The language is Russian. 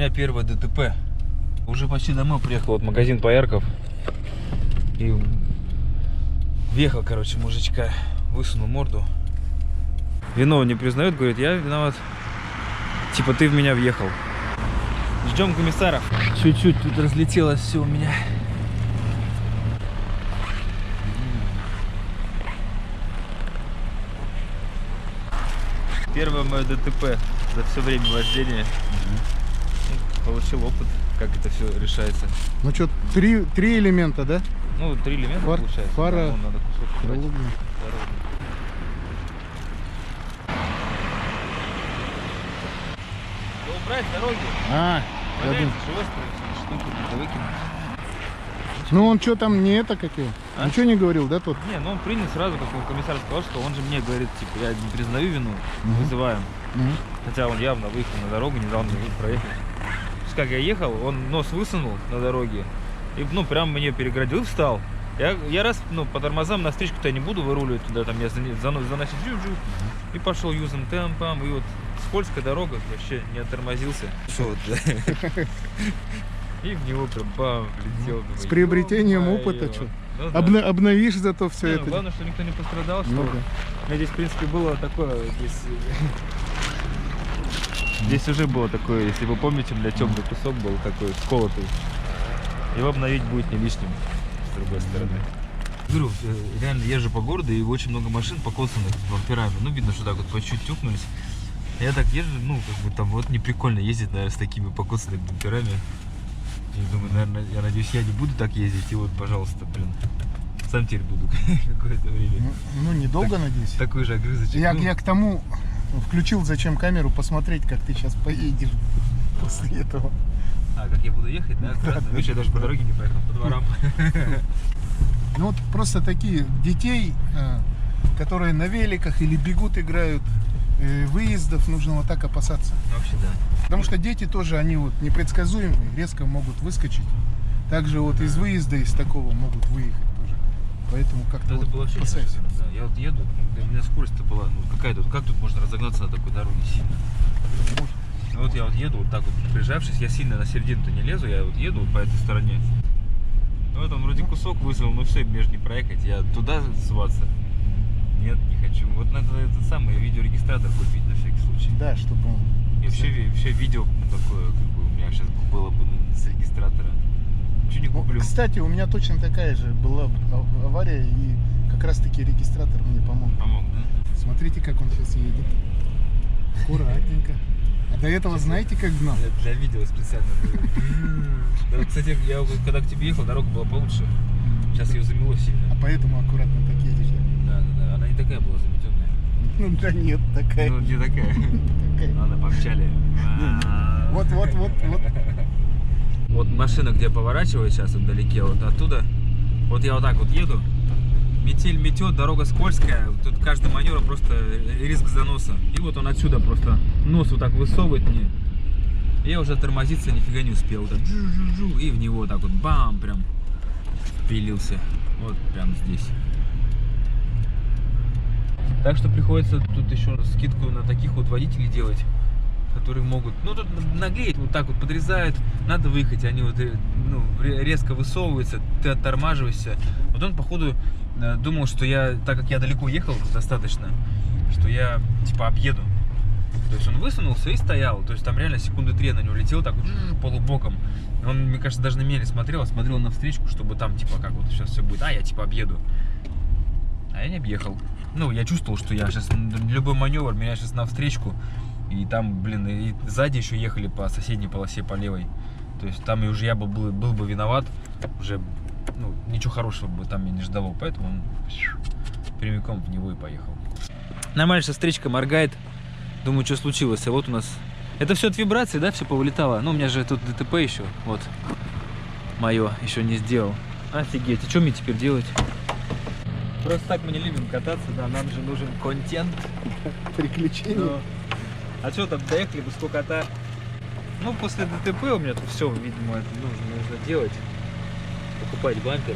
меня первое ДТП. Уже почти домой приехал, вот магазин Поярков. И въехал, короче, мужичка, высунул морду. Виновный не признает, говорит, я виноват. Типа ты в меня въехал. Ждем комиссаров. Чуть-чуть тут разлетелось все у меня. Первое мое ДТП за все время вождения. Получил опыт, как это все решается. Ну что, три элемента, да? Ну, 3 элемента получается. Фара, да, надо кусок убрать. Убрать дороги. Штуки надо выкинуть. Ну он что там не это какие? Он что не говорил, да, тот? Не, ну он принял сразу, как комиссар сказал, что он же мне говорит, типа, я не признаю вину, вызываем. Хотя он явно выехал на дорогу, не дал мне проехать. Как я ехал, он нос высунул на дороге и, ну, прям мне переградил и встал. Я раз, ну, по тормозам на встречку-то не буду выруливать туда, там я заносить и пошел юзом темпом, и вот скользкая дорога, вообще не оттормозился. И в него прям бам, летел. С приобретением опыта, что? Ну, да. Обновишь зато все это. Главное, что никто не пострадал, что у меня здесь, в принципе, было такое, здесь уже было такое, если вы помните, у меня темный кусок был такой, сколотый. Его обновить будет не лишним, с другой стороны. Говорю, реально езжу по городу, и очень много машин покоцанных бамперами. Ну, видно, что так вот по чуть тюкнулись. Я так езжу, ну, как бы там вот не прикольно ездить, наверное, с такими покоцанными бамперами. И думаю, наверное, я надеюсь, я не буду так ездить. И вот, пожалуйста, блин, сам теперь буду какое-то время. Ну, недолго, надеюсь. Такой же огрызочек. Я к тому включил зачем камеру, посмотреть, как ты сейчас поедешь после этого. А, как я буду ехать, да? Аккуратно. Видишь, я даже по дороге не поехал, по дворам. Ну вот просто такие детей, которые на великах или бегут, играют, выездов нужно вот так опасаться. Вообще да. Потому что дети тоже, они вот непредсказуемые, резко могут выскочить. Также вот из выезда, из такого могут выехать тоже. Поэтому как-то вот опасайся. Да, я вот еду, у меня скорость-то была, ну какая-то, как тут можно разогнаться на такой дороге сильно? Вот я вот еду вот так вот прижавшись, я сильно на середину-то не лезу, я вот еду вот по этой стороне. Ну это вроде кусок высунул, но все, между не проехать, я туда ссываться. Нет, не хочу. Вот надо этот самый видеорегистратор купить на всякий случай. Да, чтобы он... И вообще видео такое, как бы у меня сейчас было бы с регистратора. Ничего не куплю. Кстати, у меня точно такая же была авария, и как раз таки регистратор мне помог. Помог, да? Смотрите, как он сейчас едет. Аккуратненько. А до этого знаете, как гнал? Для видео специально. Кстати, я когда к тебе ехал, дорога была получше. Сейчас ее замело сильно. А поэтому аккуратно так едешь, да? Да. Она не такая была заметенная. Ну да нет, такая. Ну не такая. Ладно, помчали. Вот. Вот машина, где я поворачиваю сейчас вдалеке, вот оттуда. Вот я вот так вот еду. Метель метет, дорога скользкая. Тут каждый маневр просто риск заноса. И вот он отсюда просто нос вот так высовывает мне. Я уже тормозиться нифига не успел. Вот так, и в него так вот бам, прям впилился. Вот прям здесь. Так что приходится тут еще скидку на таких вот водителей делать, которые могут, ну тут наглеют, вот так вот подрезают, надо выехать, они вот ну, резко высовываются, ты оттормаживаешься. Вот он походу думал, что я, так как я далеко ехал достаточно, что я типа объеду. То есть он высунулся и стоял, то есть там реально секунды 3 на него летел так вот полубоком. Он, мне кажется, даже на меня не смотрел, а смотрел на встречку, чтобы там типа как вот сейчас все будет, я типа объеду. А я не объехал. Ну, я чувствовал, что я сейчас, любой маневр меня сейчас на встречку. И там, блин, и сзади еще ехали по соседней полосе, по левой. То есть там и уже я был бы виноват. Уже, ну, ничего хорошего бы там меня не ждало. Поэтому он прямиком в него и поехал. Нормально, что встречка моргает. Думаю, что случилось. А вот у нас... Это все от вибрации, да, все повылетало? Ну, у меня же тут ДТП еще. Вот. Мое еще не сделал. Офигеть. И что мне теперь делать? Просто так мы не любим кататься, да, нам же нужен контент. Приключения. Но... А что там, доехали бы сколько-то. Ну, после ДТП у меня тут все, видимо, это нужно делать. Покупать бампер.